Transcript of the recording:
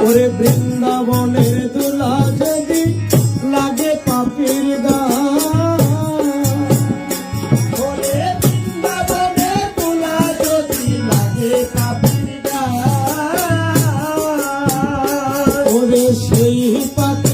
ওরে বৃন্দাবনের দুলা যদি লাগে পাপির গান, ওরে বৃন্দাবনের দুলা যদি লাগে পাপির গান, ওরে সেই পাপি